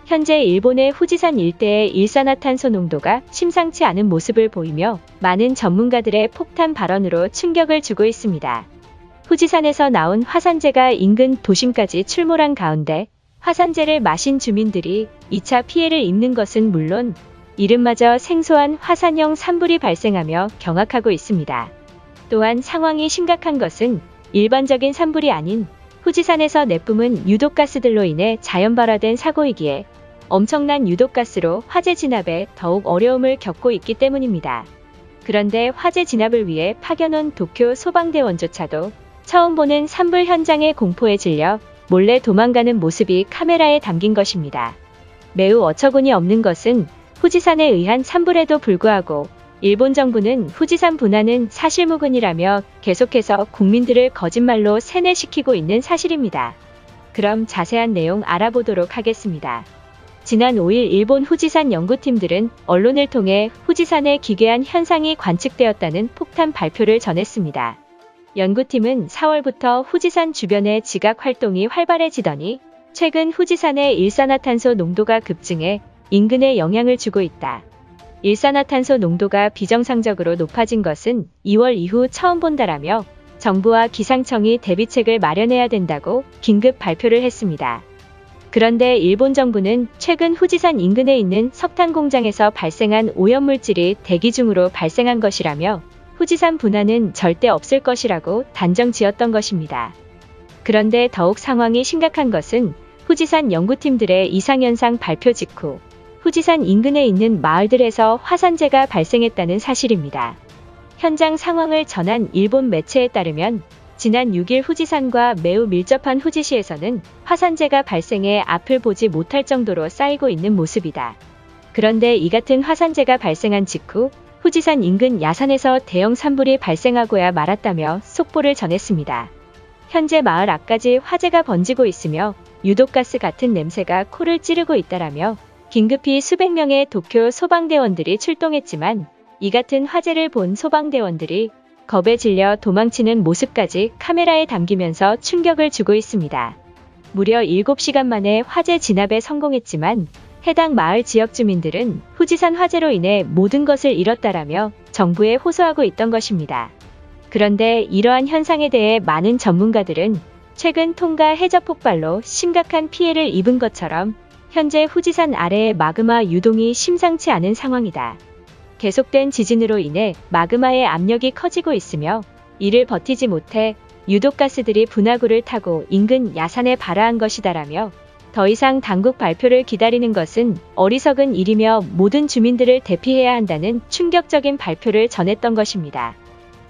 현재 일본의 후지산 일대의 일산화탄소 농도가 심상치 않은 모습을 보이며 많은 전문가들의 폭탄 발언으로 충격을 주고 있습니다. 후지산에서 나온 화산재가 인근 도심까지 출몰한 가운데 화산재를 마신 주민들이 2차 피해를 입는 것은 물론 이름마저 생소한 화산형 산불이 발생하며 경악하고 있습니다. 또한 상황이 심각한 것은 일반적인 산불이 아닌 후지산에서 내뿜은 유독가스들로 인해 자연 발화된 사고이기에 엄청난 유독가스로 화재 진압에 더욱 어려움을 겪고 있기 때문입니다. 그런데 화재 진압을 위해 파견온 도쿄 소방대원조차도 처음 보는 산불 현장의 공포에 질려 몰래 도망가는 모습이 카메라에 담긴 것입니다. 매우 어처구니 없는 것은 후지산에 의한 산불에도 불구하고 일본 정부는 후지산 분화는 사실무근이라며 계속해서 국민들을 거짓말로 세뇌시키고 있는 사실입니다. 그럼 자세한 내용 알아보도록 하겠습니다. 지난 5일 일본 후지산 연구팀들은 언론을 통해 후지산에 기괴한 현상이 관측되었다는 폭탄 발표를 전했습니다. 연구팀은 4월부터 후지산 주변의 지각 활동이 활발해지더니 최근 후지산의 일산화탄소 농도가 급증해 인근에 영향을 주고 있다. 일산화탄소 농도가 비정상적으로 높아진 것은 2월 이후 처음 본다라며 정부와 기상청이 대비책을 마련해야 된다고 긴급 발표를 했습니다. 그런데 일본 정부는 최근 후지산 인근에 있는 석탄 공장에서 발생한 오염물질이 대기 중으로 발생한 것이라며 후지산 분화는 절대 없을 것이라고 단정 지었던 것입니다. 그런데 더욱 상황이 심각한 것은 후지산 연구팀들의 이상현상 발표 직후 후지산 인근에 있는 마을들에서 화산재가 발생했다는 사실입니다. 현장 상황을 전한 일본 매체에 따르면 지난 6일 후지산과 매우 밀접한 후지시에서는 화산재가 발생해 앞을 보지 못할 정도로 쌓이고 있는 모습이다. 그런데 이 같은 화산재가 발생한 직후 후지산 인근 야산에서 대형 산불이 발생하고야 말았다며 속보를 전했습니다. 현재 마을 앞까지 화재가 번지고 있으며 유독가스 같은 냄새가 코를 찌르고 있다라며 긴급히 수백 명의 도쿄 소방대원들이 출동했지만 이 같은 화재를 본 소방대원들이 겁에 질려 도망치는 모습까지 카메라에 담기면서 충격을 주고 있습니다. 무려 7시간 만에 화재 진압에 성공했지만 해당 마을 지역 주민들은 후지산 화재로 인해 모든 것을 잃었다라며 정부에 호소하고 있던 것입니다. 그런데 이러한 현상에 대해 많은 전문가들은 최근 통가 해저 폭발로 심각한 피해를 입은 것처럼 현재 후지산 아래의 마그마 유동이 심상치 않은 상황이다. 계속된 지진으로 인해 마그마의 압력이 커지고 있으며 이를 버티지 못해 유독가스들이 분화구를 타고 인근 야산에 발화한 것이다라며 더 이상 당국 발표를 기다리는 것은 어리석은 일이며 모든 주민들을 대피해야 한다는 충격적인 발표를 전했던 것입니다.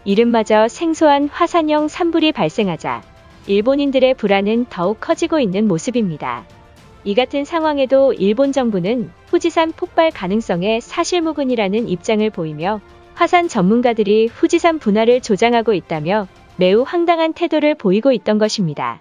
이름마저 생소한 화산형 산불이 발생하자 일본인들의 불안은 더욱 커지고 있는 모습입니다. 이 같은 상황에도 일본 정부는 후지산 폭발 가능성에 사실무근이라는 입장을 보이며 화산 전문가들이 후지산 분화를 조장하고 있다며 매우 황당한 태도를 보이고 있던 것입니다.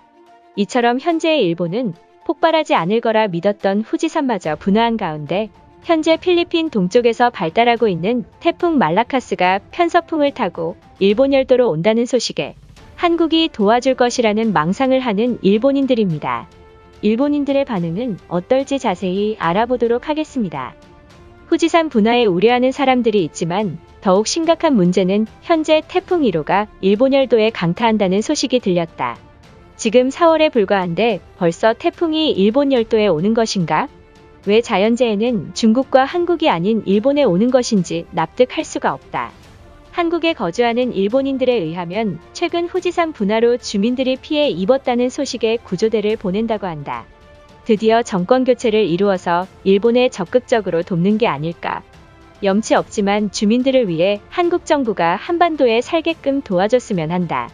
이처럼 현재의 일본은 폭발하지 않을 거라 믿었던 후지산마저 분화한 가운데 현재 필리핀 동쪽에서 발달하고 있는 태풍 말라카스가 편서풍을 타고 일본 열도로 온다는 소식에 한국이 도와줄 것이라는 망상을 하는 일본인들입니다. 일본인들의 반응은 어떨지 자세히 알아보도록 하겠습니다. 후지산 분화에 우려하는 사람들이 있지만 더욱 심각한 문제는 현재 태풍 1호가 일본 열도에 강타한다는 소식이 들렸다. 지금 4월에 불과한데 벌써 태풍이 일본 열도에 오는 것인가? 왜 자연재해는 중국과 한국이 아닌 일본에 오는 것인지 납득할 수가 없다. 한국에 거주하는 일본인들에 의하면 최근 후지산 분화로 주민들이 피해 입었다는 소식에 구조대를 보낸다고 한다. 드디어 정권 교체를 이루어서 일본에 적극적으로 돕는 게 아닐까. 염치 없지만 주민들을 위해 한국 정부가 한반도에 살게끔 도와줬으면 한다.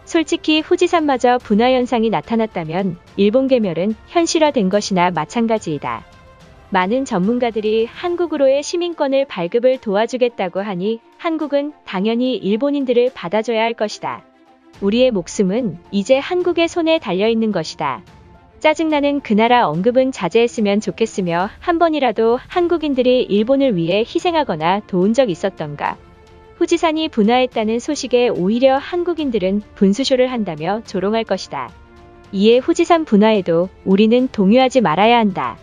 솔직히 후지산마저 분화 현상이 나타났다면 일본 괴멸은 현실화된 것이나 마찬가지이다. 많은 전문가들이 한국으로의 시민권을 발급을 도와주겠다고 하니 한국은 당연히 일본인들을 받아줘야 할 것이다. 우리의 목숨은 이제 한국의 손에 달려있는 것이다. 짜증나는 그 나라 언급은 자제했으면 좋겠으며 한 번이라도 한국인들이 일본을 위해 희생하거나 도운 적 있었던가. 후지산이 분화했다는 소식에 오히려 한국인들은 분수쇼를 한다며 조롱할 것이다. 이에 후지산 분화에도 우리는 동요하지 말아야 한다.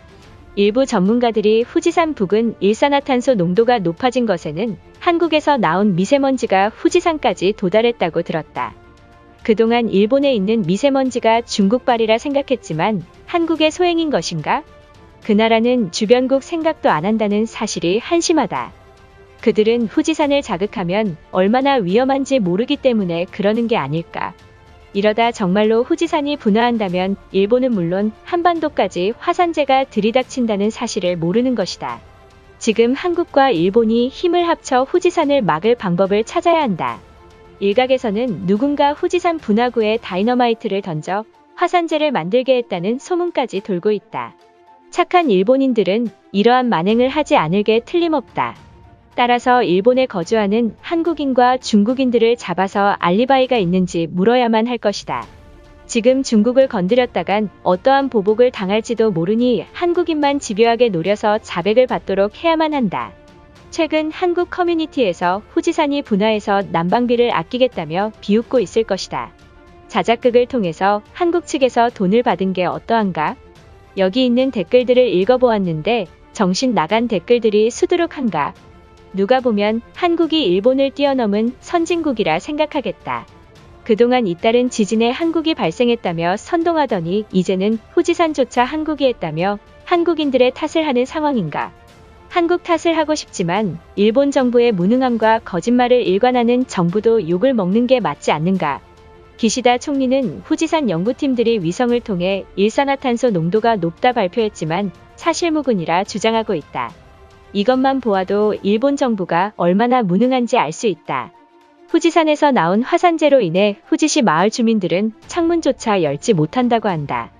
일부 전문가들이 후지산 부근 일산화탄소 농도가 높아진 것에는 한국에서 나온 미세먼지가 후지산까지 도달했다고 들었다. 그동안 일본에 있는 미세먼지가 중국발이라 생각했지만 한국의 소행인 것인가? 그 나라는 주변국 생각도 안 한다는 사실이 한심하다. 그들은 후지산을 자극하면 얼마나 위험한지 모르기 때문에 그러는 게 아닐까. 이러다 정말로 후지산이 분화한다면 일본은 물론 한반도까지 화산재가 들이닥친다는 사실을 모르는 것이다. 지금 한국과 일본이 힘을 합쳐 후지산을 막을 방법을 찾아야 한다. 일각에서는 누군가 후지산 분화구에 다이너마이트를 던져 화산재를 만들게 했다는 소문까지 돌고 있다. 착한 일본인들은 이러한 만행을 하지 않을 게 틀림없다. 따라서 일본에 거주하는 한국인과 중국인들을 잡아서 알리바이가 있는지 물어야만 할 것이다. 지금 중국을 건드렸다간 어떠한 보복을 당할지도 모르니 한국인만 집요하게 노려서 자백을 받도록 해야만 한다. 최근 한국 커뮤니티에서 후지산이 분화해서 난방비를 아끼겠다며 비웃고 있을 것이다. 자작극을 통해서 한국 측에서 돈을 받은 게 어떠한가? 여기 있는 댓글들을 읽어보았는데 정신 나간 댓글들이 수두룩한가? 누가 보면 한국이 일본을 뛰어넘은 선진국이라 생각하겠다. 그동안 잇따른 지진에 한국이 발생했다며 선동하더니 이제는 후지산조차 한국이 했다며 한국인들의 탓을 하는 상황인가? 한국 탓을 하고 싶지만 일본 정부의 무능함과 거짓말을 일관하는 정부도 욕을 먹는 게 맞지 않는가? 기시다 총리는 후지산 연구팀들이 위성을 통해 일산화탄소 농도가 높다 발표했지만 사실무근이라 주장하고 있다. 이것만 보아도 일본 정부가 얼마나 무능한지 알 수 있다. 후지산에서 나온 화산재로 인해 후지시 마을 주민들은 창문조차 열지 못한다고 한다.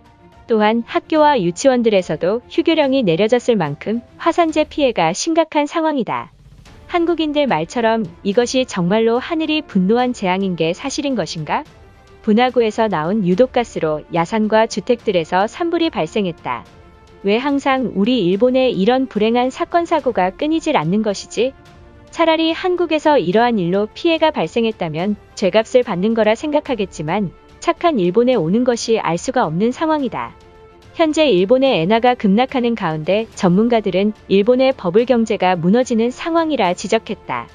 또한 학교와 유치원들에서도 휴교령이 내려졌을 만큼 화산재 피해가 심각한 상황이다. 한국인들 말처럼 이것이 정말로 하늘이 분노한 재앙인 게 사실인 것인가? 분화구에서 나온 유독가스로 야산과 주택들에서 산불이 발생했다. 왜 항상 우리 일본에 이런 불행한 사건 사고가 끊이질 않는 것이지? 차라리 한국에서 이러한 일로 피해가 발생했다면 죄값을 받는 거라 생각하겠지만 착한 일본에 오는 것이 알 수가 없는 상황이다. 현재 일본의 엔화가 급락하는 가운데 전문가들은 일본의 버블 경제가 무너지는 상황이라 지적했다.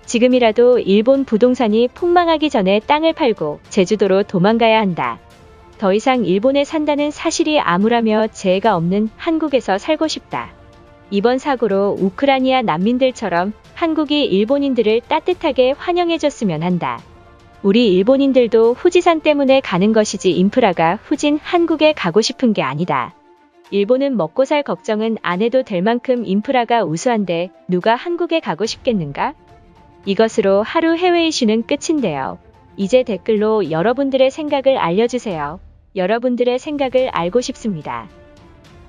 지금이라도 일본 부동산이 폭망하기 전에 땅을 팔고 제주도로 도망가야 한다. 더 이상 일본에 산다는 사실이 암울하며 재해가 없는 한국에서 살고 싶다. 이번 사고로 우크라이나 난민들처럼 한국이 일본인들을 따뜻하게 환영해줬으면 한다. 우리 일본인들도 후지산 때문에 가는 것이지 인프라가 후진 한국에 가고 싶은 게 아니다. 일본은 먹고 살 걱정은 안 해도 될 만큼 인프라가 우수한데 누가 한국에 가고 싶겠는가? 이것으로 하루 해외 이슈는 끝인데요. 이제 댓글로 여러분들의 생각을 알려주세요. 여러분들의 생각을 알고 싶습니다.